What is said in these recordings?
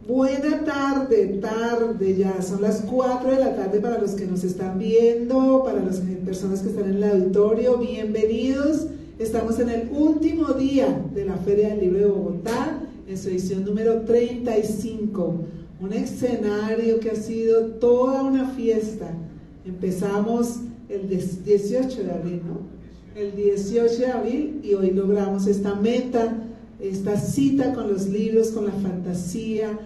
Buena tarde, ya son las 4 de la tarde para los que nos están viendo, para las personas que están en el auditorio, bienvenidos. Estamos en el último día de la Feria del Libro de Bogotá, en su edición número 35, un escenario que ha sido toda una fiesta. Empezamos el 18 de abril, ¿no? El 18 de abril y hoy logramos esta meta, esta cita con los libros, con la fantasía,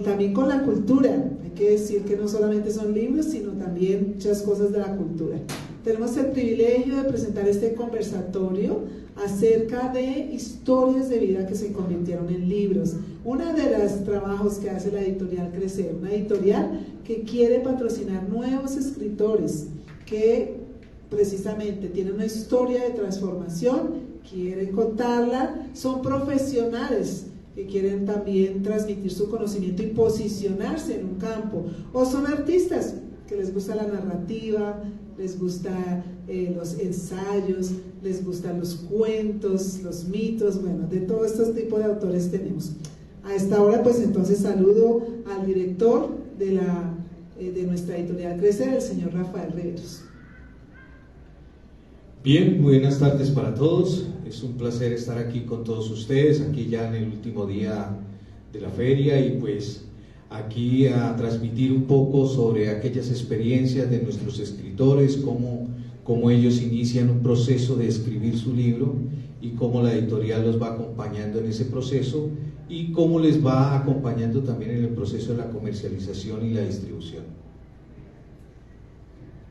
también con la cultura. Hay que decir que no solamente son libros, sino también muchas cosas de la cultura. Tenemos el privilegio de presentar este conversatorio acerca de historias de vida que se convirtieron en libros. Uno de los trabajos que hace la editorial Crecer, una editorial que quiere patrocinar nuevos escritores que precisamente tienen una historia de transformación, quieren contarla, son profesionales que quieren también transmitir su conocimiento y posicionarse en un campo, o son artistas que les gusta la narrativa, les gusta los ensayos, les gustan los cuentos, los mitos, bueno, de todos estos tipos de autores tenemos. A esta hora pues entonces saludo al director de nuestra editorial Crecer, el señor Rafael Riveros. Bien, buenas tardes para todos, es un placer estar aquí con todos ustedes, aquí ya en el último día de la feria y pues aquí a transmitir un poco sobre aquellas experiencias de nuestros escritores, cómo ellos inician un proceso de escribir su libro y cómo la editorial los va acompañando en ese proceso y cómo les va acompañando también en el proceso de la comercialización y la distribución.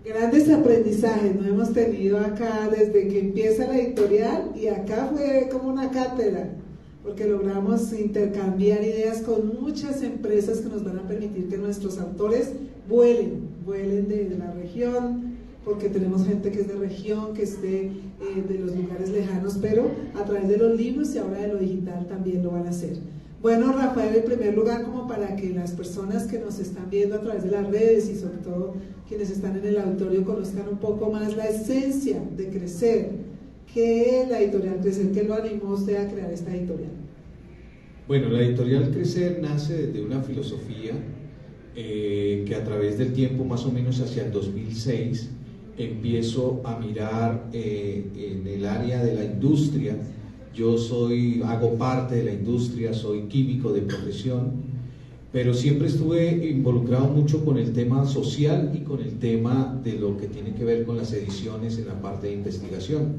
Grandes aprendizajes nos hemos tenido acá desde que empieza la editorial y acá fue como una cátedra, porque logramos intercambiar ideas con muchas empresas que nos van a permitir que nuestros autores vuelen de la región, porque tenemos gente que es de región, que es de los lugares lejanos, pero a través de los libros y ahora de lo digital también lo van a hacer. Bueno, Rafael, en primer lugar, como para que las personas que nos están viendo a través de las redes y sobre todo quienes están en el auditorio conozcan un poco más la esencia de Crecer, ¿qué es la editorial Crecer? ¿Qué lo animó usted a crear esta editorial? Bueno, la editorial Crecer nace desde una filosofía que a través del tiempo, más o menos hacia el 2006, empiezo a mirar en el área de la industria. Yo hago parte de la industria, soy químico de profesión, pero siempre estuve involucrado mucho con el tema social y con el tema de lo que tiene que ver con las ediciones en la parte de investigación.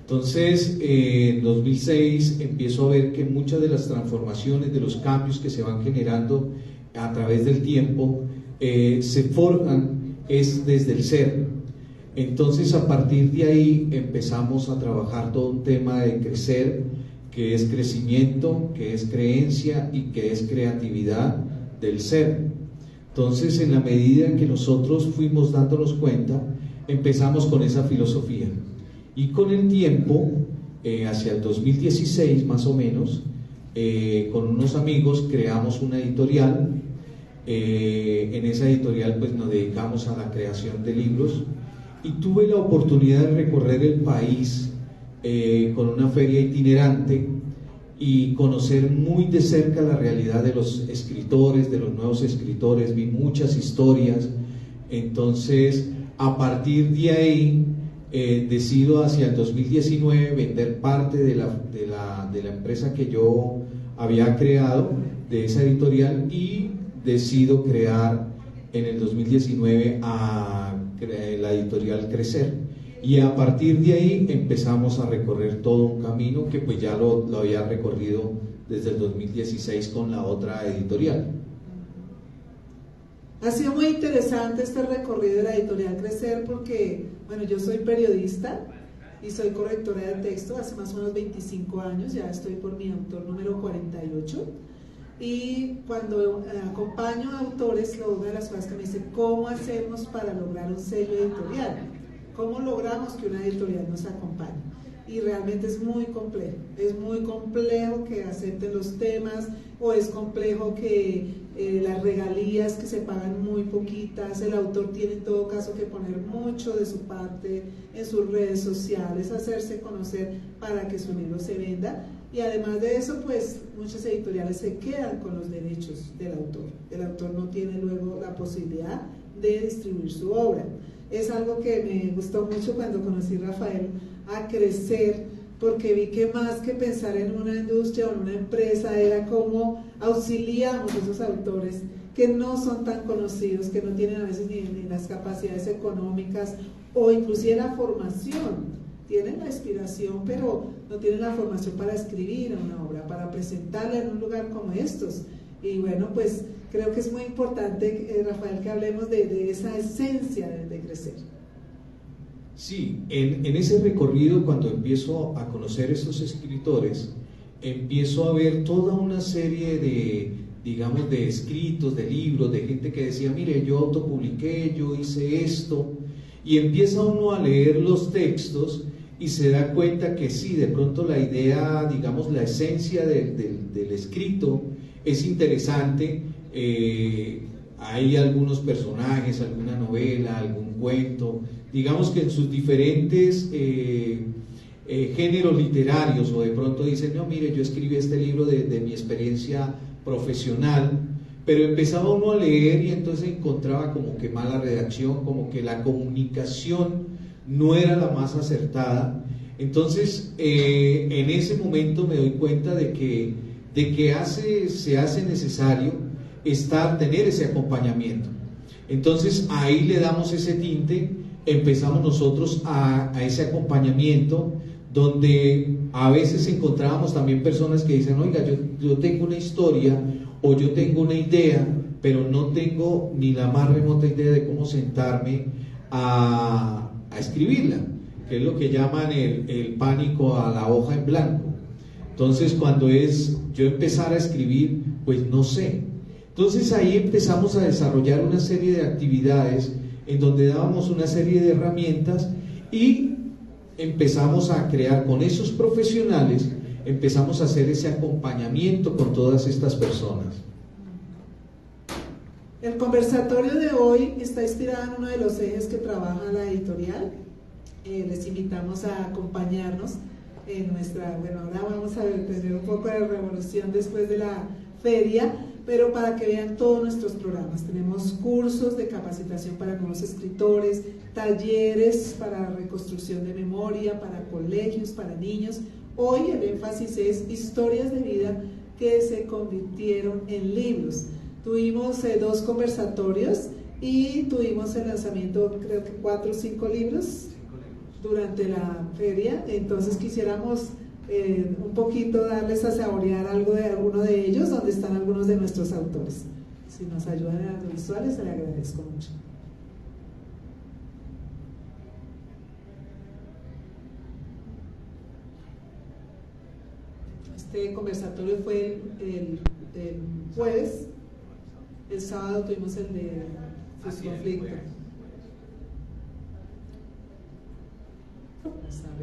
Entonces, en 2006 empiezo a ver que muchas de las transformaciones, de los cambios que se van generando a través del tiempo, se forjan desde el ser. Entonces, a partir de ahí empezamos a trabajar todo un tema de crecer, que es crecimiento, que es creencia y que es creatividad del ser. Entonces, en la medida en que nosotros fuimos dándonos cuenta, empezamos con esa filosofía. Y con el tiempo, hacia el 2016 más o menos, con unos amigos creamos una editorial. En esa editorial pues nos dedicamos a la creación de libros. Y tuve la oportunidad de recorrer el país con una feria itinerante y conocer muy de cerca la realidad de los escritores, de los nuevos escritores, vi muchas historias. Entonces, a partir de ahí, decido hacia el 2019 vender parte de la empresa que yo había creado, de esa editorial, y decido crear en el 2019 la editorial Crecer, y a partir de ahí empezamos a recorrer todo un camino que pues ya lo había recorrido desde el 2016 con la otra editorial. Ha sido muy interesante este recorrido de la editorial Crecer porque, bueno, yo soy periodista y soy correctora de texto hace más o menos 25 años, ya estoy por mi autor número 48. Y cuando acompaño a autores, una de las cosas que me dice, ¿cómo hacemos para lograr un sello editorial? ¿Cómo logramos que una editorial nos acompañe? Y realmente es muy complejo que acepten los temas, o es complejo que las regalías que se pagan muy poquitas, el autor tiene en todo caso que poner mucho de su parte en sus redes sociales, hacerse conocer para que su libro se venda. Y además de eso, pues muchas editoriales se quedan con los derechos del autor. El autor no tiene luego la posibilidad de distribuir su obra. Es algo que me gustó mucho cuando conocí a Rafael a crecer, porque vi que más que pensar en una industria o en una empresa era cómo auxiliamos a esos autores que no son tan conocidos, que no tienen a veces ni las capacidades económicas o inclusive la formación. Tienen la inspiración, pero no tienen la formación para escribir una obra, para presentarla en un lugar como estos. Y bueno, pues creo que es muy importante, Rafael, que hablemos de esa esencia de crecer. Sí, en ese recorrido, cuando empiezo a conocer estos escritores, empiezo a ver toda una serie de, digamos, de escritos, de libros, de gente que decía, mire, yo autopubliqué, yo hice esto, y empieza uno a leer los textos y se da cuenta que sí, de pronto la idea, digamos, la esencia del escrito es interesante. Hay algunos personajes, alguna novela, algún cuento, digamos que en sus diferentes géneros literarios, o de pronto dicen, no, mire, yo escribí este libro de mi experiencia profesional, pero empezaba uno a leer y entonces encontraba como que mala redacción, como que la comunicación no era la más acertada. Entonces en ese momento me doy cuenta de que se hace necesario tener ese acompañamiento. Entonces ahí le damos ese tinte, empezamos nosotros a ese acompañamiento, donde a veces encontrábamos también personas que dicen, oiga, yo tengo una historia o yo tengo una idea, pero no tengo ni la más remota idea de cómo sentarme a escribirla, que es lo que llaman el pánico a la hoja en blanco. Entonces cuando es yo empezar a escribir, pues no sé. Entonces ahí empezamos a desarrollar una serie de actividades en donde dábamos una serie de herramientas y empezamos a crear con esos profesionales, empezamos a hacer ese acompañamiento con todas estas personas. El conversatorio de hoy está inspirado en uno de los ejes que trabaja la editorial. Les invitamos a acompañarnos en nuestra, bueno, ahora vamos a tener un poco de revolución después de la feria, pero para que vean todos nuestros programas. Tenemos cursos de capacitación para nuevos escritores, talleres para reconstrucción de memoria, para colegios, para niños. Hoy el énfasis es historias de vida que se convirtieron en libros. Tuvimos 2 conversatorios y tuvimos el lanzamiento, creo que 4 o 5 libros durante la feria. Entonces quisiéramos un poquito darles a saborear algo de alguno de ellos, donde están algunos de nuestros autores. Si nos ayudan en las visuales, se le agradezco mucho. Este conversatorio fue el jueves. El sábado tuvimos el de conflicto.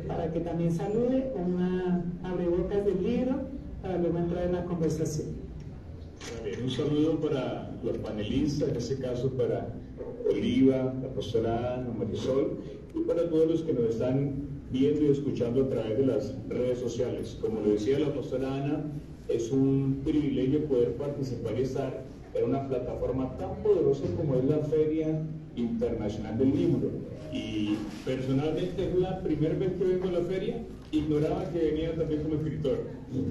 Para que también salude, una abrebocas del libro para luego entrar en la conversación. Bien, un saludo para los panelistas, en este caso para Oliva, la profesora Ana, Marisol, y para todos los que nos están viendo y escuchando a través de las redes sociales. Como lo decía la profesora Ana, es un privilegio poder participar y estar en una plataforma tan poderosa como es la Feria Internacional del Libro. Y personalmente es la primera vez que vengo a la feria, ignoraba que venía también como escritor.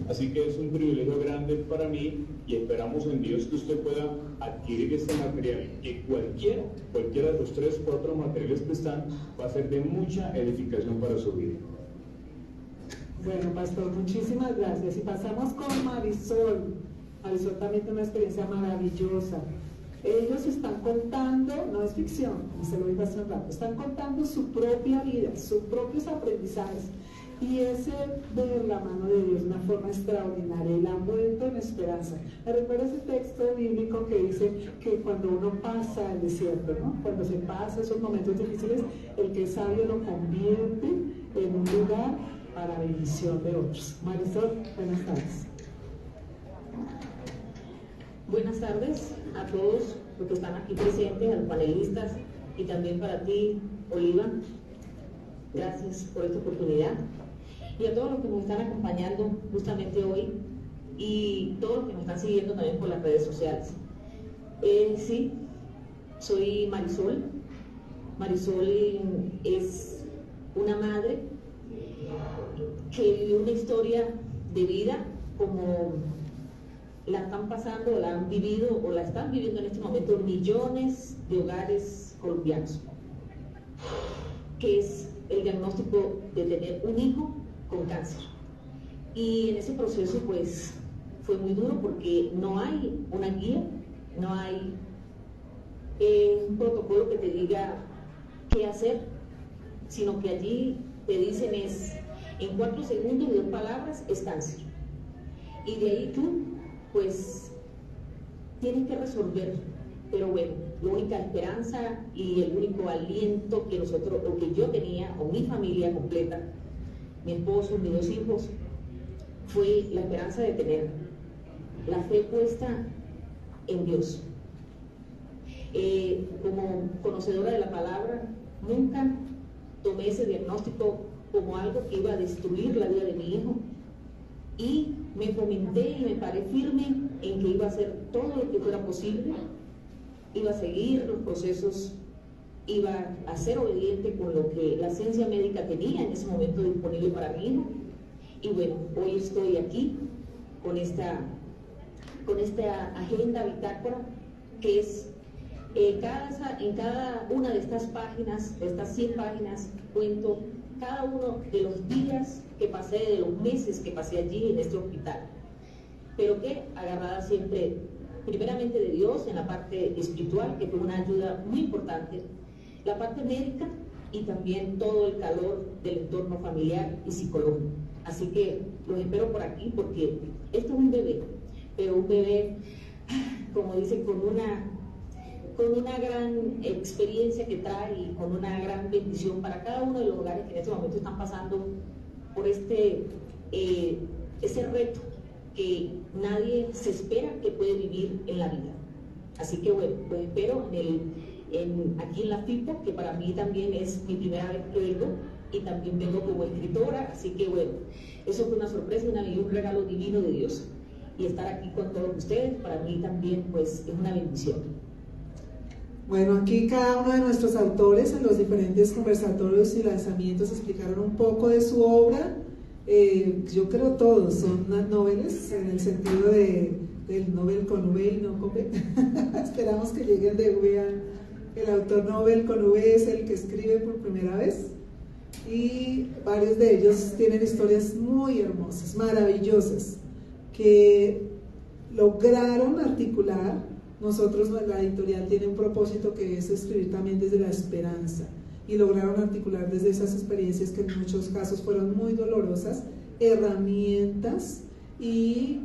Así que es un privilegio grande para mí y esperamos en Dios que usted pueda adquirir este material, que cualquiera de los 3 o 4 materiales que están va a ser de mucha edificación para su vida. Bueno, pastor, muchísimas gracias. Y pasamos con Marisol. Marisol también tiene una experiencia maravillosa. Ellos están contando, no es ficción, se lo digo hace un rato, están contando su propia vida, sus propios aprendizajes, y ese ver la mano de Dios de una forma extraordinaria y la han vuelto en esperanza. Me recuerda ese texto bíblico que dice que cuando uno pasa el desierto, ¿no? Cuando se pasa esos momentos difíciles, el que es sabio lo convierte en un lugar para bendición de otros. Marisol, buenas tardes. Buenas tardes a todos los que están aquí presentes, a los panelistas y también para ti, Oliva. Gracias por esta oportunidad. y a todos los que nos están acompañando justamente hoy y todos los que nos están siguiendo también por las redes sociales. Sí, soy Marisol. Marisol es una madre que vivió una historia de vida como la están pasando, o la han vivido, o la están viviendo en este momento millones de hogares colombianos, que es el diagnóstico de tener un hijo con cáncer. Y en ese proceso pues fue muy duro porque no hay una guía, no hay un protocolo que te diga qué hacer, sino que allí te dicen es, en 4 segundos y 2 palabras, es cáncer. Y de ahí tú, pues, tienes que resolver. Pero bueno, la única esperanza y el único aliento que nosotros, o que yo tenía, o mi familia completa, mi esposo, mis 2 hijos, fue la esperanza de tener la fe puesta en Dios. Como conocedora de la palabra, nunca tomé ese diagnóstico como algo que iba a destruir la vida de mi hijo, y me fomenté y me paré firme en que iba a hacer todo lo que fuera posible, iba a seguir los procesos, iba a ser obediente con lo que la ciencia médica tenía en ese momento disponible para mi hijo. Y bueno, hoy estoy aquí con esta agenda bitácora que es en cada una de estas páginas, de estas 100 páginas, cuento cada uno de los días que pasé, de los meses que pasé allí en este hospital, pero que agarrada siempre primeramente de Dios en la parte espiritual, que fue una ayuda muy importante, la parte médica y también todo el calor del entorno familiar y psicológico. Así que los espero por aquí porque esto es un bebé, pero un bebé, como dicen, con una gran experiencia que trae y con una gran bendición para cada uno de los hogares que en este momento están pasando por ese reto que nadie se espera que puede vivir en la vida. Así que bueno, los espero aquí en la FIPO, que para mí también es mi primera vez que vengo, y también vengo como escritora, así que bueno, eso fue una sorpresa y un regalo divino de Dios. Y estar aquí con todos ustedes, para mí también pues es una bendición. Bueno, aquí cada uno de nuestros autores en los diferentes conversatorios y lanzamientos explicaron un poco de su obra. Yo creo todos son noveles en el sentido del Nobel con V y no con V. Esperamos que lleguen de V el autor Nobel con V es el que escribe por primera vez, y varios de ellos tienen historias muy hermosas, maravillosas, que lograron articular. Nosotros, la editorial tiene un propósito que es escribir también desde la esperanza, y lograron articular desde esas experiencias que en muchos casos fueron muy dolorosas, herramientas y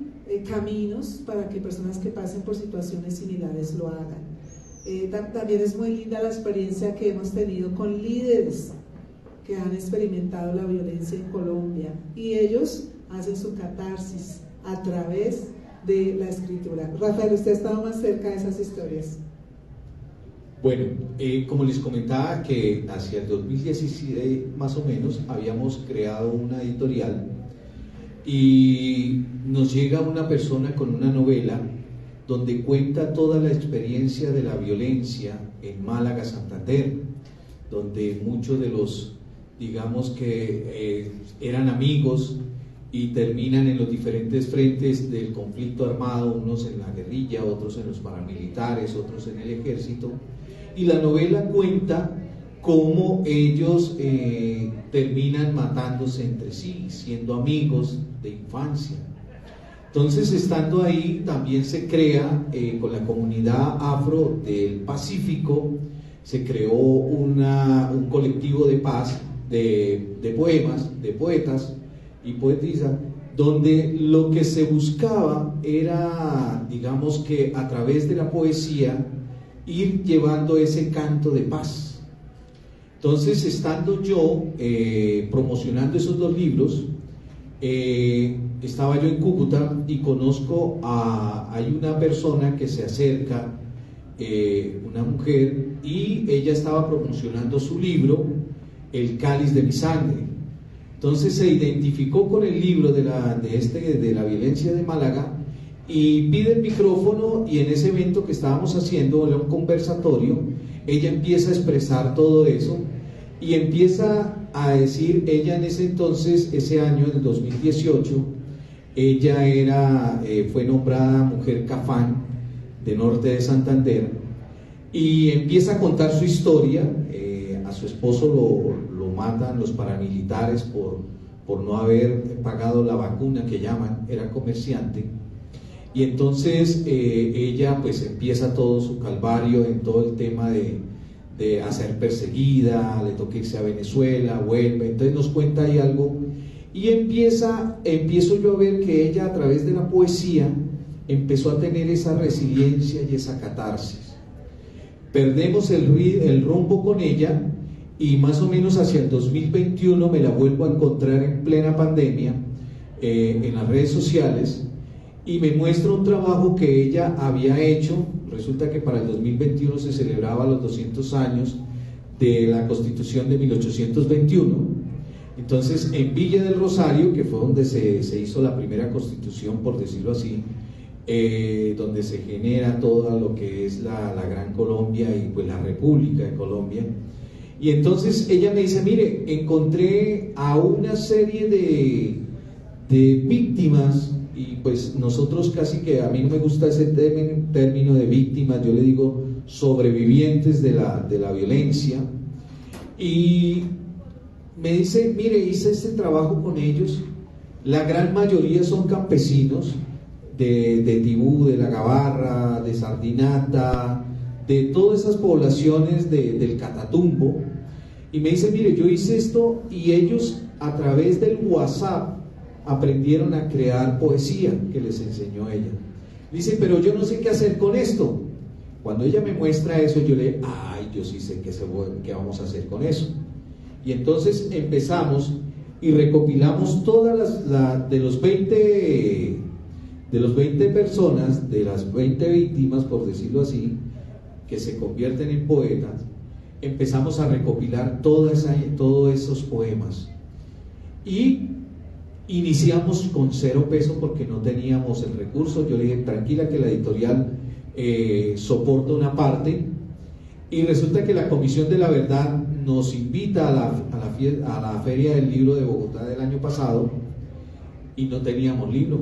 caminos para que personas que pasen por situaciones similares lo hagan. También es muy linda la experiencia que hemos tenido con líderes que han experimentado la violencia en Colombia, y ellos hacen su catarsis a través de la escritura. Rafael, usted ha estado más cerca de esas historias. Bueno, como les comentaba, que hacia el 2017 más o menos habíamos creado una editorial, y nos llega una persona con una novela donde cuenta toda la experiencia de la violencia en Málaga, Santander, donde muchos de los, digamos que eran amigos y terminan en los diferentes frentes del conflicto armado, unos en la guerrilla, otros en los paramilitares, otros en el ejército, y la novela cuenta cómo ellos terminan matándose entre sí, siendo amigos de infancia. Entonces, estando ahí, también se crea con la comunidad afro del Pacífico, se creó un colectivo de paz, de poemas, de poetas y poetisas, donde lo que se buscaba era, digamos que a través de la poesía, ir llevando ese canto de paz. Entonces, estando yo promocionando esos 2 libros, estaba yo en Cúcuta y conozco hay una persona que se acerca, una mujer, y ella estaba promocionando su libro, El cáliz de mi sangre. Entonces se identificó con el libro de la violencia de Málaga y pide el micrófono, y en ese evento que estábamos haciendo, era un conversatorio, ella empieza a expresar todo eso y empieza a decir, ella en ese entonces, ese año, en el 2018, ella fue nombrada Mujer Cafán de Norte de Santander, y empieza a contar su historia. A su esposo lo matan los paramilitares por no haber pagado la vacuna que llaman, era comerciante, y entonces ella pues empieza todo su calvario en todo el tema de ser perseguida, le toca irse a Venezuela, vuelve, entonces nos cuenta ahí algo, y empiezo yo a ver que ella, a través de la poesía, empezó a tener esa resiliencia y esa catarsis. Perdemos el rumbo con ella, y más o menos hacia el 2021 me la vuelvo a encontrar en plena pandemia en las redes sociales, y me muestra un trabajo que ella había hecho. Resulta que para el 2021 se celebraba los 200 años de la Constitución de 1821. Entonces, en Villa del Rosario, que fue donde se hizo la primera Constitución, por decirlo así, donde se genera todo lo que es la Gran Colombia y pues la República de Colombia. Y entonces ella me dice, mire, encontré a una serie de víctimas, y pues nosotros casi que, a mí no me gusta ese término de víctimas, yo le digo sobrevivientes de la violencia, y me dice, mire, hice este trabajo con ellos, la gran mayoría son campesinos de Tibú, de La Gabarra, de Sardinata, de todas esas poblaciones del Catatumbo, y me dice, mire, yo hice esto, y ellos a través del WhatsApp aprendieron a crear poesía que les enseñó ella. Dice, pero yo no sé qué hacer con esto. Cuando ella me muestra eso, yo le digo, ay, yo sí sé qué vamos a hacer con eso. Y entonces empezamos y recopilamos todas de los 20 personas, de las 20 víctimas, por decirlo así, que se convierten en poetas. Empezamos a recopilar todos esos poemas, y iniciamos con 0 pesos porque no teníamos el recurso. Yo le dije, tranquila, que la editorial soporta una parte, y resulta que la Comisión de la Verdad nos invita a la Feria del Libro de Bogotá del año pasado, y no teníamos libro.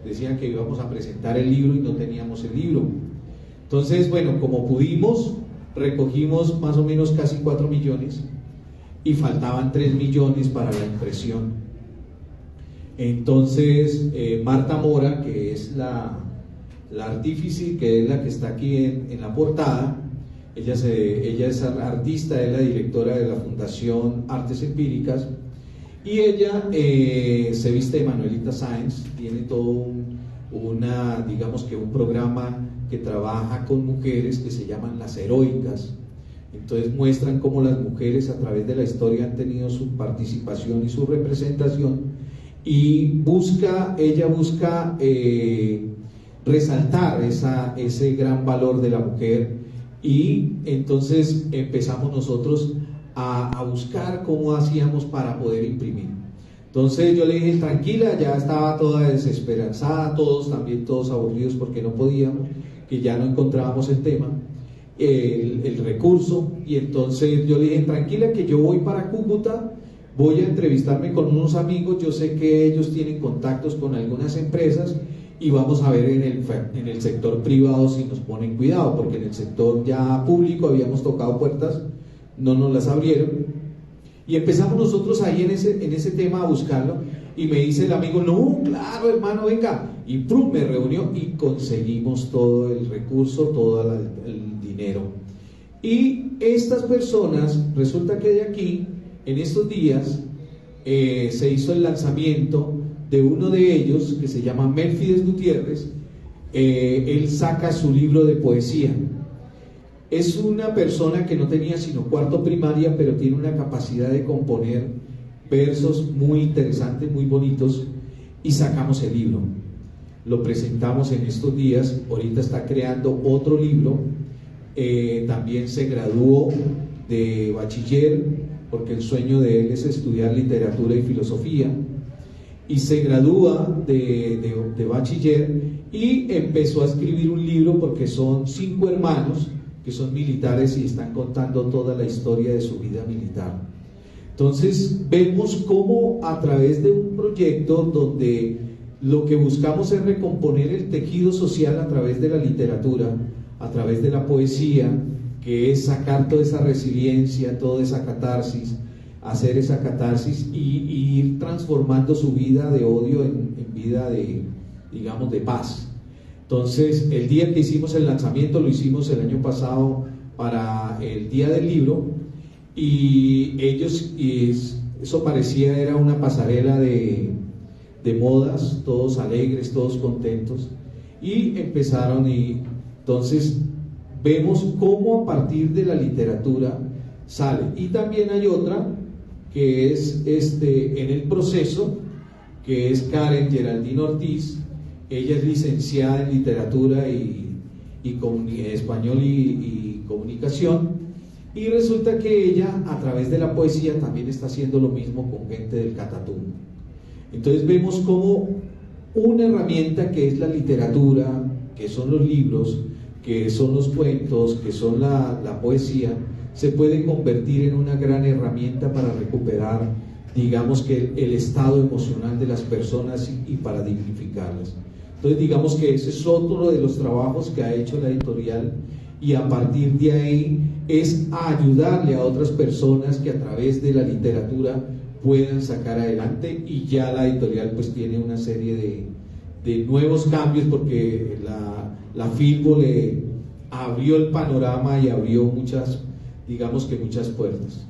Decían que íbamos a presentar el libro y no teníamos el libro. Entonces, bueno, como pudimos, recogimos más o menos casi 4 millones, y faltaban 3 millones para la impresión. Entonces Marta Mora, que es la artífice, que es la que está aquí en la portada, ella es artista, es la directora de la Fundación Artes Empíricas, y ella se viste de Manuelita Sáenz, tiene todo digamos que un programa que trabaja con mujeres que se llaman Las Heroicas. Entonces muestran cómo las mujeres a través de la historia han tenido su participación y su representación, y ella busca resaltar ese gran valor de la mujer. Y entonces empezamos nosotros a buscar cómo hacíamos para poder imprimir. Entonces yo le dije, tranquila, ya estaba toda desesperanzada, todos aburridos porque no podíamos, que ya no encontrábamos el tema, el recurso. Y entonces yo le dije, tranquila, que yo voy para Cúcuta, voy a entrevistarme con unos amigos, yo sé que ellos tienen contactos con algunas empresas, y vamos a ver en el sector privado si nos ponen cuidado, porque en el sector ya público habíamos tocado puertas, no nos las abrieron. Y empezamos nosotros ahí en ese tema a buscarlo, y me dice el amigo, no, claro hermano, venga, y me reunió y conseguimos todo el recurso, todo el dinero. Y estas personas, resulta que de aquí, en estos días, se hizo el lanzamiento de uno de ellos, que se llama Mérfides Gutiérrez. Él saca su libro de poesía. Es una persona que no tenía sino 4º primaria, pero tiene una capacidad de componer versos muy interesantes, muy bonitos, y sacamos el libro. Lo presentamos en estos días. Ahorita está creando otro libro. También se graduó de bachiller porque el sueño de él es estudiar literatura y filosofía, y se gradúa de bachiller y empezó a escribir un libro porque son 5 hermanos que son militares y están contando toda la historia de su vida militar. Entonces vemos cómo a través de un proyecto donde lo que buscamos es recomponer el tejido social a través de la literatura, a través de la poesía, que es sacar toda esa resiliencia, toda esa catarsis, hacer esa catarsis y ir transformando su vida de odio en vida de, digamos, de paz. Entonces, el día que hicimos el lanzamiento, lo hicimos el año pasado para el Día del Libro, y eso parecía era una pasarela de modas, todos alegres, todos contentos, y empezaron, y entonces vemos cómo a partir de la literatura sale. Y también hay otra que es en el proceso, que es Karen Geraldine Ortiz. Ella es licenciada en literatura y español y comunicación, y resulta que ella a través de la poesía también está haciendo lo mismo con gente del Catatumbo. Entonces vemos como una herramienta que es la literatura, que son los libros, que son los cuentos, que son la poesía, se puede convertir en una gran herramienta para recuperar, digamos, que el estado emocional de las personas y para dignificarlas. Entonces digamos que ese es otro de los trabajos que ha hecho la editorial, y a partir de ahí es ayudarle a otras personas que a través de la literatura puedan sacar adelante, y ya la editorial pues tiene una serie de nuevos cambios, porque la Filbo le abrió el panorama y abrió muchas puertas.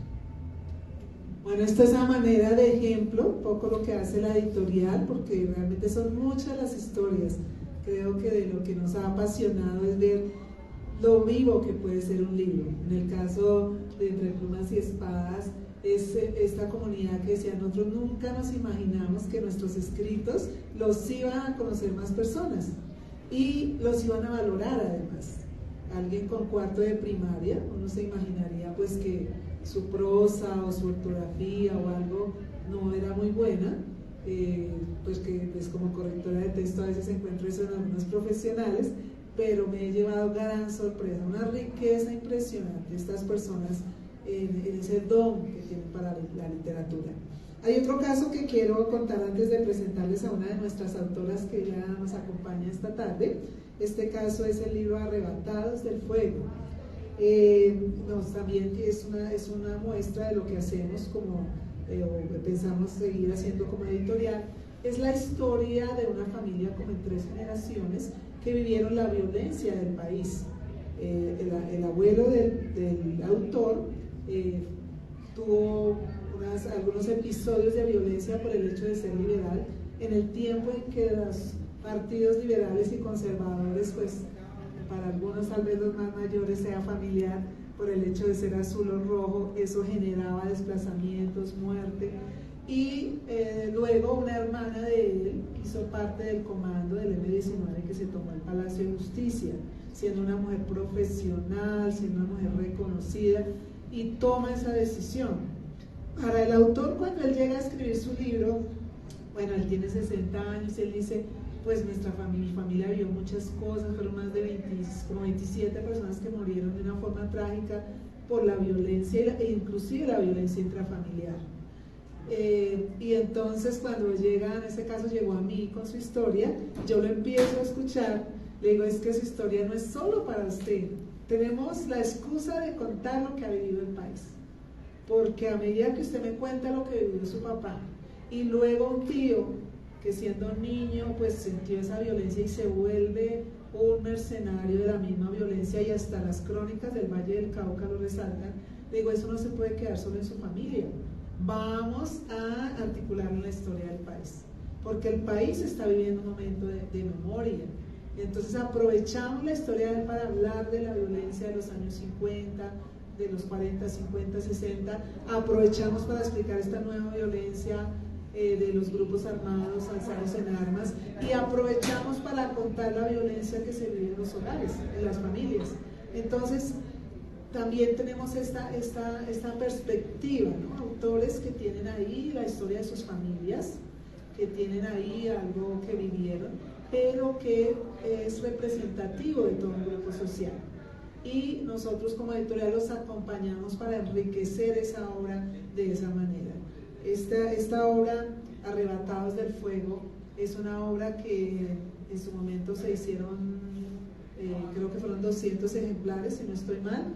Bueno, esta es a manera de ejemplo, un poco lo que hace la editorial, porque realmente son muchas las historias. Creo que de lo que nos ha apasionado es ver lo vivo que puede ser un libro. En el caso de Entre Plumas y Espadas, es esta comunidad que decía: nosotros nunca nos imaginamos que nuestros escritos los iban a conocer más personas y los iban a valorar además. Alguien con 4º de primaria, uno se imaginaría pues que su prosa o su ortografía o algo no era muy buena, pues que pues como correctora de texto a veces encuentro eso en algunos profesionales, pero me he llevado gran sorpresa, una riqueza impresionante estas personas en ese don que tienen para la literatura. Hay otro caso que quiero contar antes de presentarles a una de nuestras autoras que ya nos acompaña esta tarde. Este caso es el libro Arrebatados del Fuego. También es una muestra de lo que hacemos o pensamos seguir haciendo como editorial. Es la historia de una familia como en 3 generaciones que vivieron la violencia del país. El abuelo del autor tuvo algunos episodios de violencia por el hecho de ser liberal, en el tiempo en que los partidos liberales y conservadores, pues para algunos tal vez los más mayores sea familiar por el hecho de ser azul o rojo, eso generaba desplazamientos, muerte, y luego una hermana de él hizo parte del comando del M-19 que se tomó el Palacio de Justicia, siendo una mujer profesional, siendo una mujer reconocida, y toma esa decisión. Para el autor, cuando él llega a escribir su libro, bueno, él tiene 60 años, él dice: pues nuestra familia vio muchas cosas, fueron más de 27 personas que murieron de una forma trágica por la violencia e inclusive la violencia intrafamiliar. Y entonces cuando llega, en este caso llegó a mí con su historia, yo lo empiezo a escuchar, le digo: es que su historia no es solo para usted, tenemos la excusa de contar lo que ha vivido el país, porque a medida que usted me cuenta lo que vivió su papá, y luego un tío que siendo niño pues sintió esa violencia y se vuelve un mercenario de la misma violencia, y hasta las crónicas del Valle del Cauca lo resaltan, digo: eso no se puede quedar solo en su familia, vamos a articular la historia del país, porque el país está viviendo un momento de memoria. Entonces aprovechamos la historia de él para hablar de la violencia de los años 50, de los 40, 50, 60, aprovechamos para explicar esta nueva violencia de los grupos armados alzados en armas, y aprovechamos para contar la violencia que se vive en los hogares, en las familias. Entonces también tenemos esta perspectiva, ¿no? Autores que tienen ahí la historia de sus familias, que tienen ahí algo que vivieron, pero que es representativo de todo un grupo social. Y nosotros como editorial los acompañamos para enriquecer esa obra de esa manera. Esta obra, Arrebatados del Fuego, es una obra que en su momento se hicieron, creo que fueron 200 ejemplares, si no estoy mal,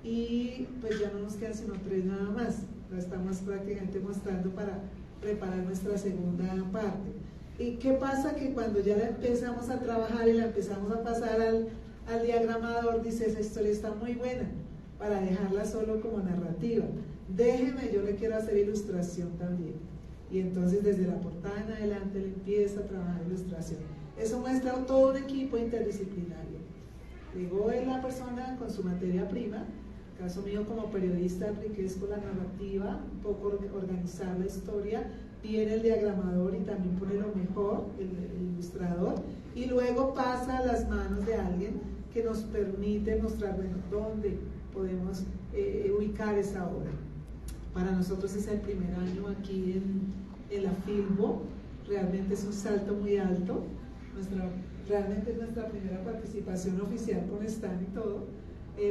y pues ya no nos quedan sino 3 nada más. La estamos prácticamente mostrando para preparar nuestra segunda parte. ¿Y qué pasa? Que cuando ya la empezamos a trabajar y la empezamos a pasar al diagramador, dice, esa historia está muy buena para dejarla solo como narrativa. Déjeme, yo le quiero hacer ilustración también. Y entonces desde la portada en adelante le empieza a trabajar ilustración. Eso muestra todo un equipo interdisciplinario. Llegó la persona con su materia prima, en caso mío como periodista enriquezco la narrativa, un poco organizar la historia, viene el diagramador y también pone lo mejor, el ilustrador, y luego pasa a las manos de alguien que nos permite mostrar, bueno, dónde podemos ubicar esa obra. Para nosotros es el primer año aquí en la Filbo, realmente es un salto muy alto, realmente es nuestra primera participación oficial con stand y todo,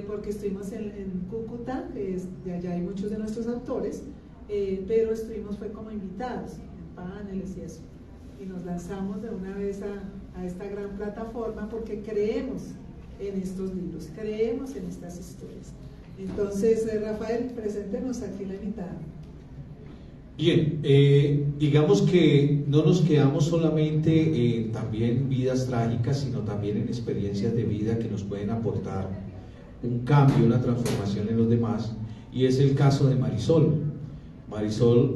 porque estuvimos en Cúcuta, de allá hay muchos de nuestros autores, pero fue como invitados en paneles y eso, y nos lanzamos de una vez a esta gran plataforma porque creemos en estos libros, creemos en estas historias. Entonces, Rafael, preséntenos aquí la invitada. Bien, digamos que no nos quedamos solamente en también vidas trágicas, sino también en experiencias de vida que nos pueden aportar un cambio, una transformación en los demás, y es el caso de Marisol. Marisol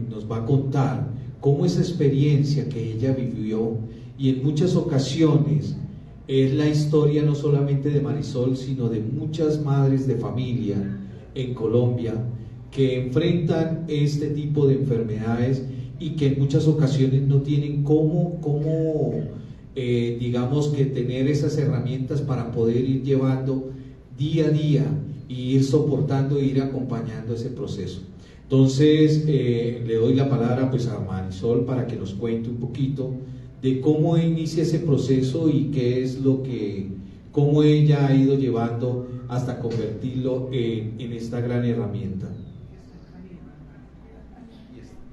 nos va a contar cómo esa experiencia que ella vivió, y en muchas ocasiones es la historia no solamente de Marisol, sino de muchas madres de familia en Colombia que enfrentan este tipo de enfermedades y que en muchas ocasiones no tienen cómo digamos que tener esas herramientas para poder ir llevando día a día y ir soportando e ir acompañando ese proceso. Entonces le doy la palabra pues a Marisol para que nos cuente un poquito de cómo inicia ese proceso y qué es cómo ella ha ido llevando hasta convertirlo en esta gran herramienta.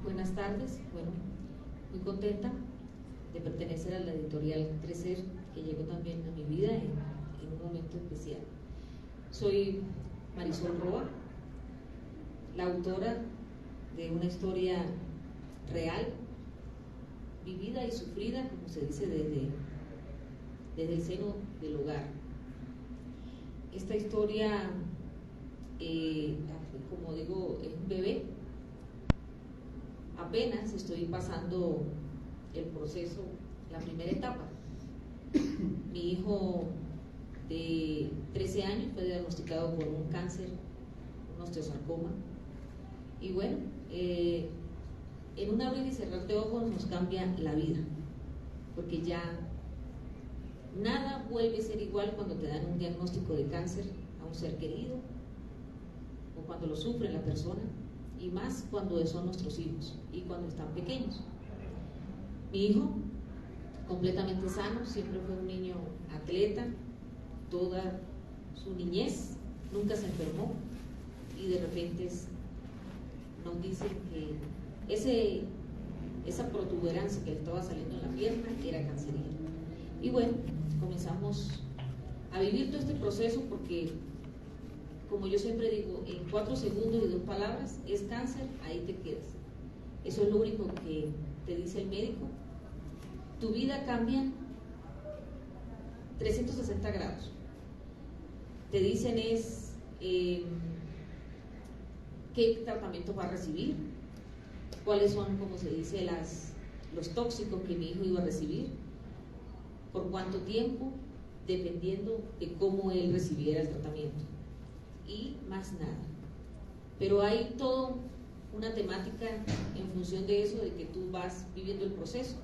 Buenas tardes, bueno, muy contenta de pertenecer a la editorial Crecer, que llegó también a mi vida en un momento especial. Soy Marisol Roa, la autora de una historia real, vivida y sufrida, como se dice, desde el seno del hogar. Esta historia, como digo, es un bebé. Apenas estoy pasando el proceso, la primera etapa. Mi hijo de 13 años fue diagnosticado con un cáncer, un osteosarcoma, y bueno, en un abrir y cerrar de ojos nos cambia la vida, porque ya nada vuelve a ser igual cuando te dan un diagnóstico de cáncer a un ser querido o cuando lo sufre la persona, y más cuando son nuestros hijos y cuando están pequeños. Mi hijo, completamente sano, siempre fue un niño atleta, toda su niñez, nunca se enfermó, y de repente nos dicen que esa protuberancia que le estaba saliendo en la pierna era cancerígena. Y bueno, comenzamos a vivir todo este proceso porque, como yo siempre digo, en 4 segundos y 2 palabras, es cáncer, ahí te quedas. Eso es lo único que te dice el médico. Tu vida cambia 360 grados. Te dicen qué tratamiento va a recibir, cuáles son, como se dice, los tóxicos que mi hijo iba a recibir, por cuánto tiempo, dependiendo de cómo él recibiera el tratamiento, y más nada. Pero hay toda una temática en función de eso, de que tú vas viviendo el proceso,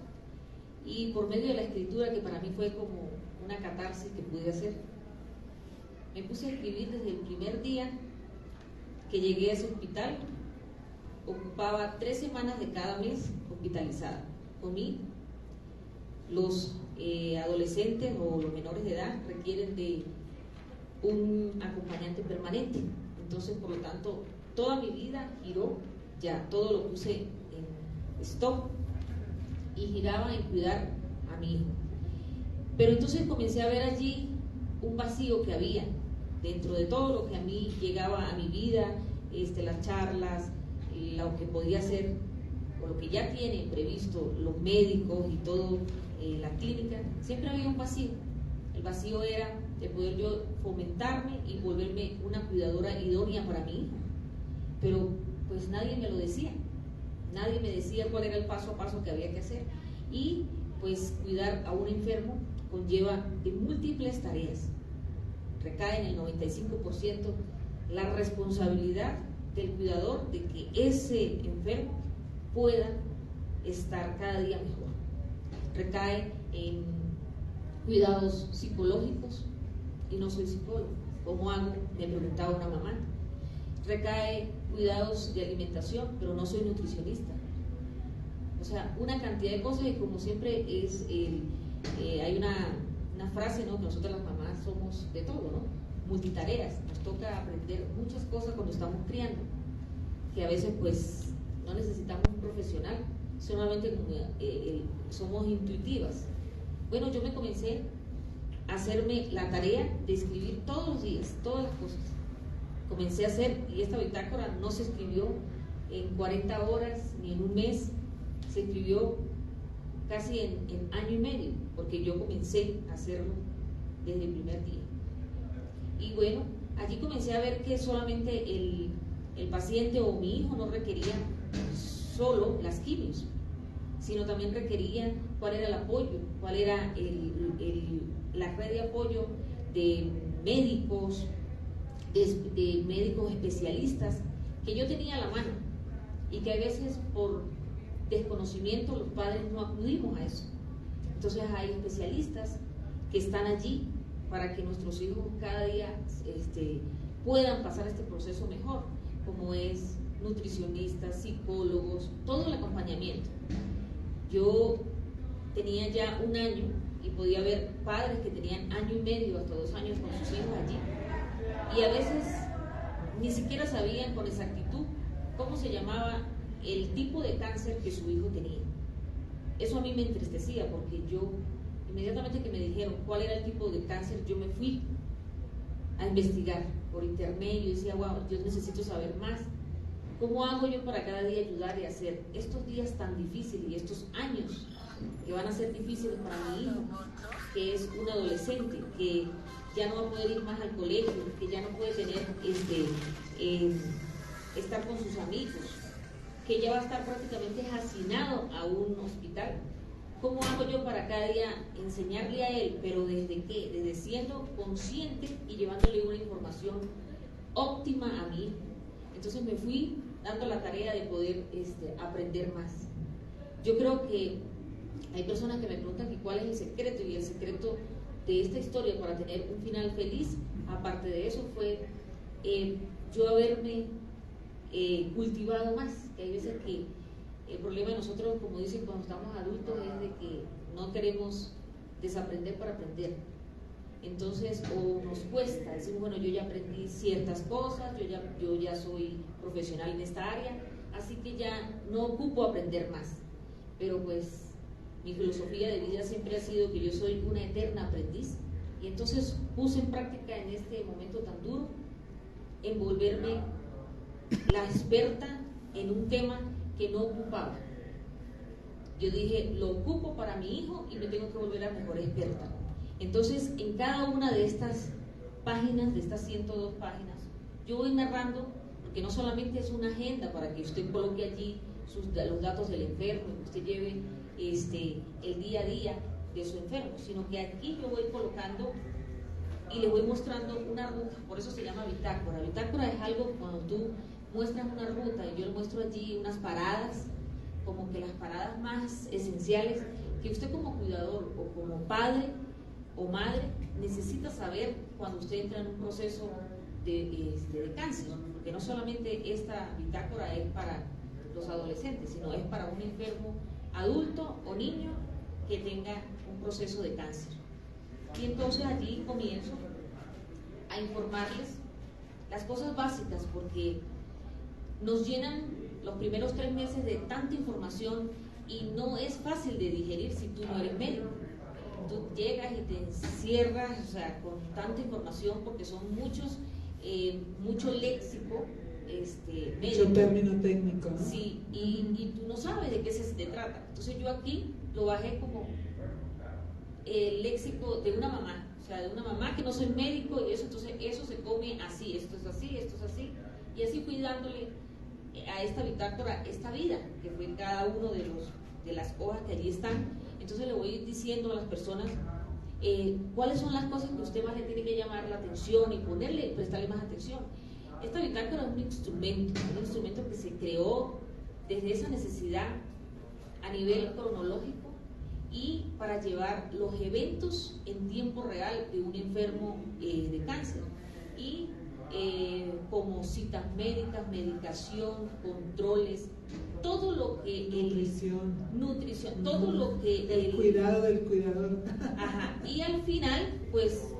y por medio de la escritura, que para mí fue como una catarsis que pude hacer, me puse a escribir desde el primer día que llegué a ese hospital. Ocupaba 3 semanas de cada mes hospitalizada. Comí. Los adolescentes o los menores de edad requieren de un acompañante permanente. Entonces, por lo tanto, toda mi vida giró, ya todo lo puse en stop y giraba en cuidar a mi hijo. Pero entonces comencé a ver allí un vacío que había dentro de todo lo que a mí llegaba a mi vida, las charlas, lo que podía hacer o lo que ya tienen previsto los médicos y todo, la clínica. Siempre había un vacío. El vacío era de poder yo fomentarme y volverme una cuidadora idónea para mi hijo. Pero pues nadie me lo decía. Nadie me decía cuál era el paso a paso que había que hacer. Y pues cuidar a un enfermo conlleva de múltiples tareas. Recae en el 95% la responsabilidad del cuidador de que ese enfermo pueda estar cada día mejor. Recae en cuidados psicológicos, y no soy psicólogo. ¿Cómo hago? Me preguntaba una mamá. Recae cuidados de alimentación, pero no soy nutricionista. O sea, una cantidad de cosas, y como siempre hay una frase, ¿no? Que nosotros las mamás somos de todo, ¿no? Multitareas. Nos toca aprender muchas cosas cuando estamos criando, que a veces pues no necesitamos un profesional, solamente somos intuitivas. Bueno, yo me comencé a hacerme la tarea de escribir todos los días, todas las cosas. Comencé a hacer, y esta bitácora no se escribió en 40 horas ni en un mes, se escribió casi en año y medio, porque yo comencé a hacerlo desde el primer día. Y bueno, allí comencé a ver que solamente el paciente o mi hijo no requería solo las quimios, sino también requería cuál era el apoyo, cuál era la red de apoyo de médicos, de médicos especialistas que yo tenía a la mano, y que a veces por desconocimiento los padres no acudimos a eso. Entonces hay especialistas que están allí para que nuestros hijos cada día puedan pasar este proceso mejor, como es nutricionistas, psicólogos, todo el acompañamiento. Yo tenía ya 1 año y podía ver padres que tenían 1 año y medio hasta 2 años con sus hijos allí, y a veces ni siquiera sabían con exactitud cómo se llamaba el tipo de cáncer que su hijo tenía. Eso a mí me entristecía, porque yo, inmediatamente que me dijeron cuál era el tipo de cáncer, yo me fui a investigar por internet. Y yo decía, wow, yo necesito saber más. ¿Cómo hago yo para cada día ayudar y hacer estos días tan difíciles y estos años que van a ser difíciles para mi hijo, que es un adolescente, que ya no va a poder ir más al colegio, que ya no puede tener estar con sus amigos, que ya va a estar prácticamente hacinado a un hospital? ¿Cómo hago yo para cada día enseñarle a él, pero desde qué? Desde siendo consciente y llevándole una información óptima a mi hijo. Entonces me fui dando la tarea de poder aprender más. Yo creo que hay personas que me preguntan que cuál es el secreto, y el secreto de esta historia para tener un final feliz, aparte de eso, fue yo haberme cultivado más. Que hay veces que el problema de nosotros, como dicen, cuando estamos adultos, es de que no queremos desaprender para aprender. Entonces, o nos cuesta, decimos, bueno, yo ya aprendí ciertas cosas, yo ya soy profesional en esta área, así que ya no ocupo aprender más. Pero pues mi filosofía de vida siempre ha sido que yo soy una eterna aprendiz, y entonces puse en práctica en este momento tan duro en volverme la experta en un tema que no ocupaba. Yo dije, lo ocupo para mi hijo y me tengo que volver la mejor experta. Entonces, en cada una de estas páginas, de estas 102 páginas, yo voy narrando, porque no solamente es una agenda para que usted coloque allí los datos del enfermo, que usted lleve el día a día de su enfermo, sino que aquí yo voy colocando y le voy mostrando una ruta. Por eso se llama bitácora. Bitácora es algo cuando tú muestras una ruta, y yo le muestro allí unas paradas, como que las paradas más esenciales que usted como cuidador o como padre o madre necesita saber cuando usted entra en un proceso de cáncer, porque no solamente esta bitácora es para los adolescentes, sino es para un enfermo adulto o niño que tenga un proceso de cáncer. Y entonces allí comienzo a informarles las cosas básicas, porque nos llenan los primeros 3 meses de tanta información y no es fácil de digerir si tú no eres médico. Tú llegas y te encierras, o sea, con tanta información, porque son mucho léxico médico. Mucho término técnico, ¿no? Sí, y tú no sabes de qué se trata. Entonces yo aquí lo bajé como el léxico de una mamá, o sea, de una mamá que no soy médico y eso, entonces eso se come así, esto es así, esto es así, y así fui dándole a esta bitácora esta vida, que fue cada uno de las hojas que allí están. Entonces le voy diciendo a las personas cuáles son las cosas que usted más le tiene que llamar la atención y prestarle más atención. Esta bitácora es un instrumento que se creó desde esa necesidad a nivel cronológico y para llevar los eventos en tiempo real de un enfermo de cáncer, y como citas médicas, medicación, controles, todo lo que nutrición, todo lo que el cuidado del cuidador. Ajá. Y al final pues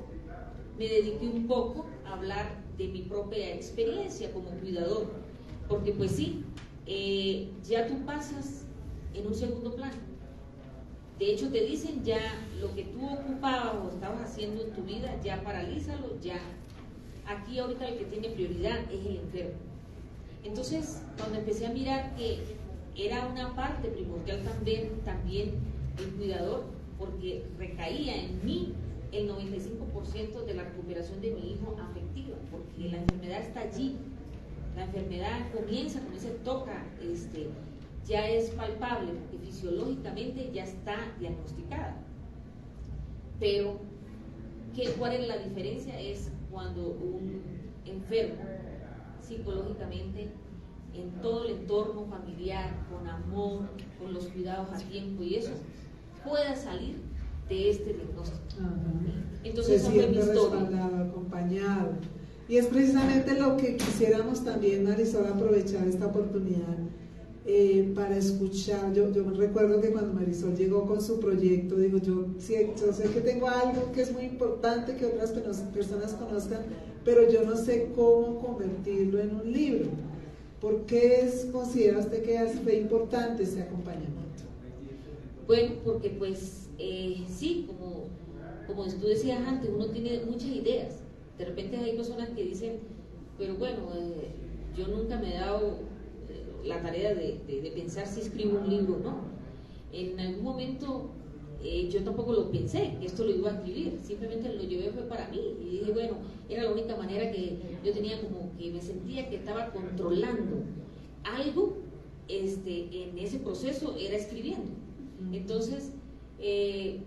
me dediqué un poco a hablar de mi propia experiencia como cuidador, porque pues sí, ya tú pasas en un segundo plano. De hecho te dicen ya lo que tú ocupabas o estabas haciendo en tu vida, ya paralízalo, ya. Aquí ahorita el que tiene prioridad es el enfermo. Entonces, cuando empecé a mirar que era una parte primordial también el cuidador, porque recaía en mí el 95% de la recuperación de mi hijo afectiva, porque la enfermedad está allí. La enfermedad comienza, como se toca, ya es palpable, porque fisiológicamente ya está diagnosticada. Pero, ¿cuál es la diferencia? Es cuando un enfermo psicológicamente, en todo el entorno familiar, con amor, con los cuidados a tiempo y eso, pueda salir de este diagnóstico. Entonces se esa fue mi siente historia. respaldado, acompañado. Y es precisamente lo que quisiéramos también, Marisol, aprovechar esta oportunidad para escuchar. Yo me recuerdo que cuando Marisol llegó con su proyecto, digo, yo sé que tengo algo que es muy importante que otras personas conozcan, pero yo no sé cómo convertirlo en un libro. ¿Por qué considera usted que fue importante ese acompañamiento? Bueno, porque pues sí, como tú decías antes, uno tiene muchas ideas. De repente hay personas que dicen, pero bueno, yo nunca me he dado la tarea de pensar si escribo un libro o no. En algún momento yo tampoco lo pensé, que esto lo iba a escribir, simplemente lo llevé fue para mí y dije, bueno, era la única manera que yo tenía, como que me sentía que estaba controlando algo en ese proceso, era escribiendo. Entonces,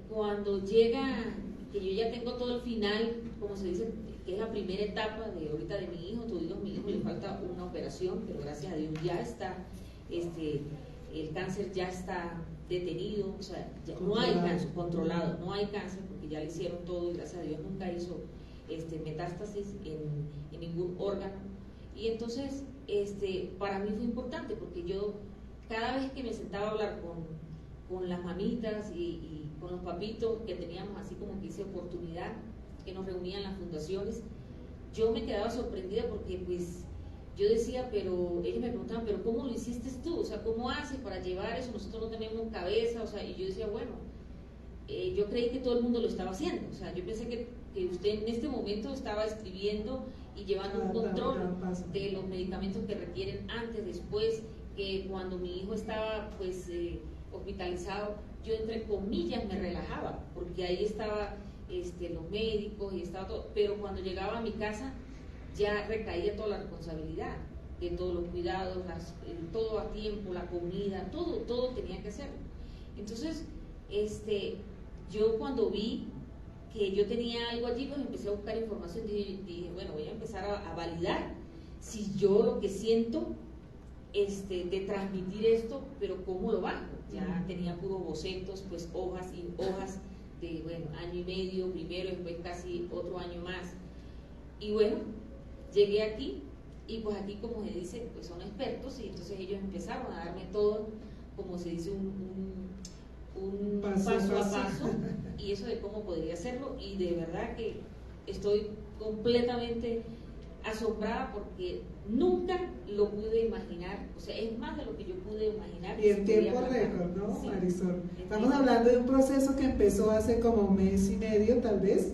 cuando llega, que yo ya tengo todo el final, como se dice, que es la primera etapa de ahorita de mi hijo, mi hijo le falta una operación, pero gracias a Dios ya está, el cáncer ya está detenido, o sea, ya no hay cáncer controlado, no hay cáncer porque ya le hicieron todo y gracias a Dios nunca hizo metástasis en ningún órgano. Y entonces, para mí fue importante porque yo cada vez que me sentaba a hablar con las mamitas y con los papitos que teníamos así como que hice oportunidad, que nos reunían las fundaciones, yo me quedaba sorprendida porque pues yo decía, pero ellos me preguntaban, pero ¿cómo lo hiciste tú? O sea, ¿cómo haces para llevar eso? Nosotros no tenemos cabeza, o sea, y yo decía, bueno, yo creí que todo el mundo lo estaba haciendo, o sea, yo pensé que usted en este momento estaba escribiendo y llevando un control de los medicamentos que requieren antes, después, que cuando mi hijo estaba pues hospitalizado, yo entre comillas me relajaba, porque ahí estaba los médicos y estaba todo, pero cuando llegaba a mi casa ya recaía toda la responsabilidad de todos los cuidados, todo a tiempo, la comida, todo tenía que hacerlo. Entonces, yo cuando vi que yo tenía algo allí, pues empecé a buscar información y dije, bueno, voy a empezar a validar si yo lo que siento de transmitir esto, pero cómo lo bajo. Ya tenía puros bocetos, pues hojas y hojas bueno, año y medio primero, después casi otro año más. Y bueno, llegué aquí y pues aquí, como se dice, pues son expertos, y entonces ellos empezaron a darme todo, como se dice, un paso a paso, y eso de cómo podría hacerlo, y de verdad que estoy completamente asombrada porque nunca lo pude imaginar, o sea, es más de lo que yo pude imaginar. Y en tiempo récord, ¿no, sí, Marisol? Estamos hablando de un proceso que empezó hace como un mes y medio, tal vez,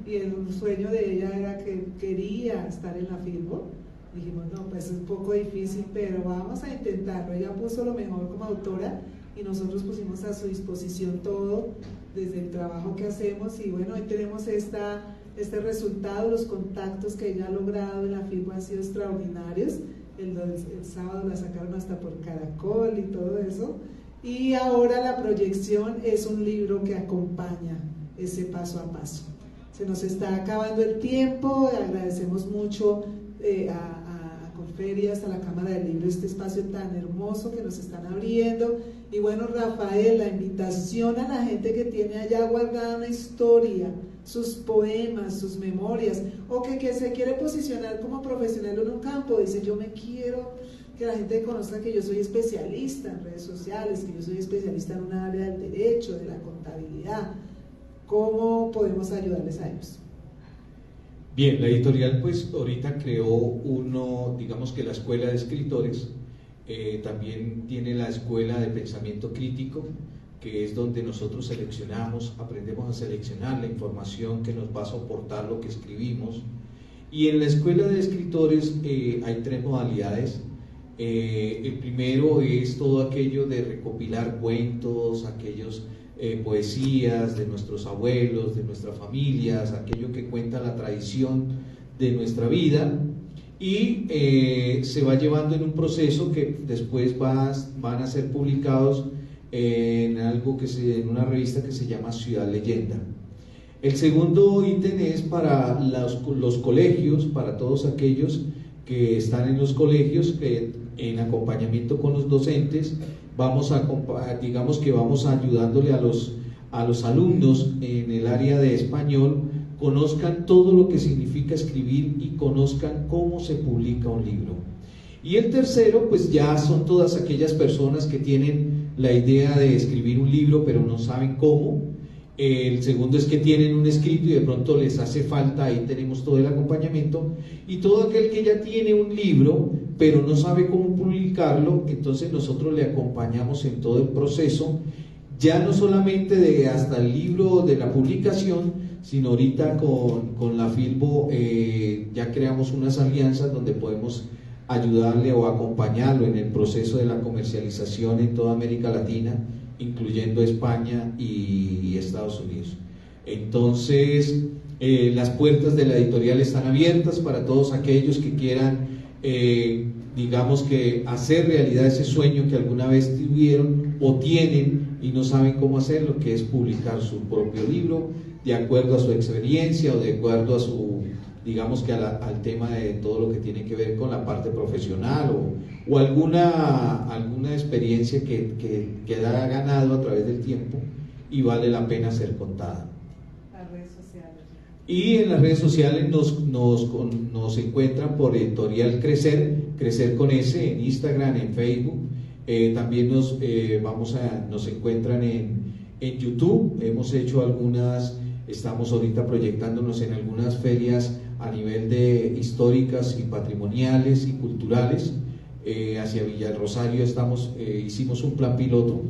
y el sueño de ella era que quería estar en la Filbo. Dijimos, no, pues es un poco difícil, pero vamos a intentarlo. Ella puso lo mejor como autora y nosotros pusimos a su disposición todo desde el trabajo que hacemos, y bueno, hoy tenemos este resultado. Los contactos que ella ha logrado en la Filbo han sido extraordinarios. El sábado la sacaron hasta por Caracol y todo eso, y ahora la proyección es un libro que acompaña ese paso a paso. Se nos está acabando el tiempo, agradecemos mucho a Conferias, a la Cámara del Libro, este espacio tan hermoso que nos están abriendo. Y bueno, Rafael, la invitación a la gente que tiene allá guardada una historia, sus poemas, sus memorias, o que se quiere posicionar como profesional en un campo, dice, yo me quiero que la gente conozca que yo soy especialista en redes sociales, que yo soy especialista en una área del derecho, de la contabilidad. ¿Cómo podemos ayudarles a ellos? Bien, la editorial pues ahorita creó digamos que la escuela de escritores, también tiene la escuela de pensamiento crítico, que es donde nosotros seleccionamos, aprendemos a seleccionar la información que nos va a soportar lo que escribimos. Y en la escuela de escritores hay 3 modalidades. El primero es todo aquello de recopilar cuentos, aquellos poesías de nuestros abuelos, de nuestras familias, aquello que cuenta la tradición de nuestra vida, y se va llevando en un proceso que después van a ser publicados en en una revista que se llama Ciudad Leyenda. El segundo ítem es para los colegios, para todos aquellos que están en los colegios, que en acompañamiento con los docentes digamos que vamos ayudándole a los alumnos en el área de español, conozcan todo lo que significa escribir y conozcan cómo se publica un libro. Y el tercero, pues ya son todas aquellas personas que tienen la idea de escribir un libro pero no saben cómo. El segundo es que tienen un escrito y de pronto les hace falta, ahí tenemos todo el acompañamiento. Y todo aquel que ya tiene un libro pero no sabe cómo publicarlo, entonces nosotros le acompañamos en todo el proceso, ya no solamente hasta el libro de la publicación, sino ahorita con la Filbo ya creamos unas alianzas donde podemos ayudarle o acompañarlo en el proceso de la comercialización en toda América Latina, incluyendo España y Estados Unidos. Entonces, las puertas de la editorial están abiertas para todos aquellos que quieran, digamos que hacer realidad ese sueño que alguna vez tuvieron o tienen y no saben cómo hacerlo, que es publicar su propio libro de acuerdo a su experiencia o de acuerdo a su, digamos que al tema de todo lo que tiene que ver con la parte profesional o alguna experiencia que ha ganado a través del tiempo y vale la pena ser contada. Las redes sociales. Y en las redes sociales nos encuentran por Editorial Crecer con S, en Instagram, en Facebook. También nos encuentran en YouTube. Hemos hecho estamos ahorita proyectándonos en algunas ferias a nivel de históricas y patrimoniales y culturales. Hacia Villa del Rosario hicimos un plan piloto.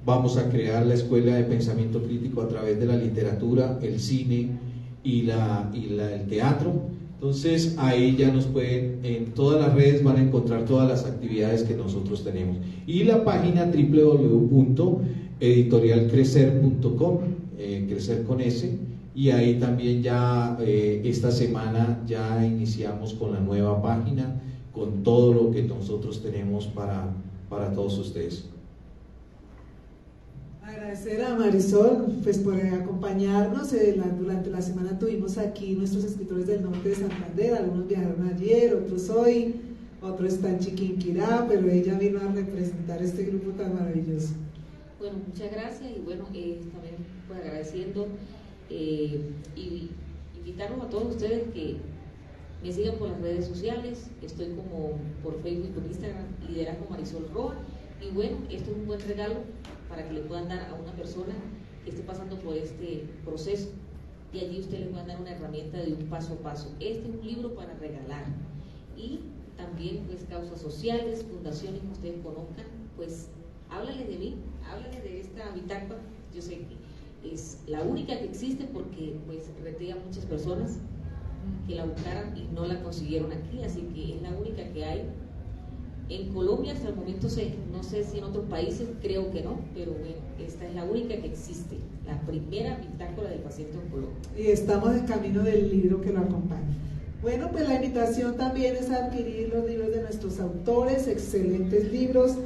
Vamos a crear la escuela de pensamiento crítico a través de la literatura, el cine y el teatro. Entonces ahí ya nos pueden, en todas las redes van a encontrar todas las actividades que nosotros tenemos. Y la página www.editorialcrecer.com, crecer con S, y ahí también ya esta semana ya iniciamos con la nueva página, con todo lo que nosotros tenemos para todos ustedes. Agradecer a Marisol pues, por acompañarnos. Durante la semana tuvimos aquí nuestros escritores del norte de Santander, algunos viajaron ayer, otros hoy, otros están en Chiquinquirá, pero ella vino a representar este grupo tan maravilloso. Bueno, muchas gracias y bueno, también pues agradeciendo y invitarlos a todos ustedes que me sigan por las redes sociales. Estoy como por Facebook y por Instagram, Liderazgo Marisol Roa, y bueno, esto es un buen regalo para que le puedan dar a una persona que esté pasando por este proceso, y allí ustedes le puedan dar una herramienta de un paso a paso. Este es un libro para regalar, y también pues causas sociales, fundaciones que ustedes conozcan, pues háblales de mí, háblales de esta bitácora. Yo sé que es la única que existe porque pues reté a muchas personas que la buscaran y no la consiguieron aquí, así que es la única que hay en Colombia hasta el momento. No sé si en otros países, creo que no, pero bueno, esta es la única que existe, la primera bitácora del paciente oncólogo. Y estamos en camino del libro que lo acompaña. Bueno, pues la invitación también es a adquirir los libros de nuestros autores, excelentes libros.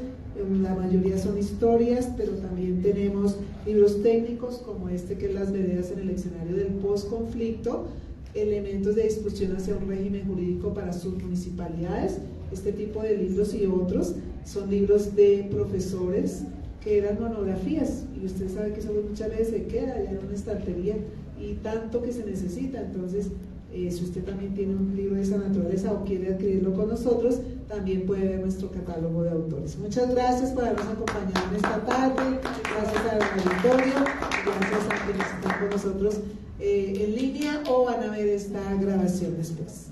La mayoría son historias, pero también tenemos libros técnicos como este, que es Las veredas en el escenario del posconflicto, elementos de discusión hacia un régimen jurídico para sus municipalidades. Este tipo de libros y otros son libros de profesores que eran monografías, y usted sabe que eso muchas veces se queda ya en una estantería y tanto que se necesita. Entonces, si usted también tiene un libro de esa naturaleza o quiere adquirirlo con nosotros, también puede ver nuestro catálogo de autores. Muchas gracias por habernos acompañado en esta tarde, gracias al auditorio, gracias a quienes están con nosotros en línea o van a ver esta grabación después.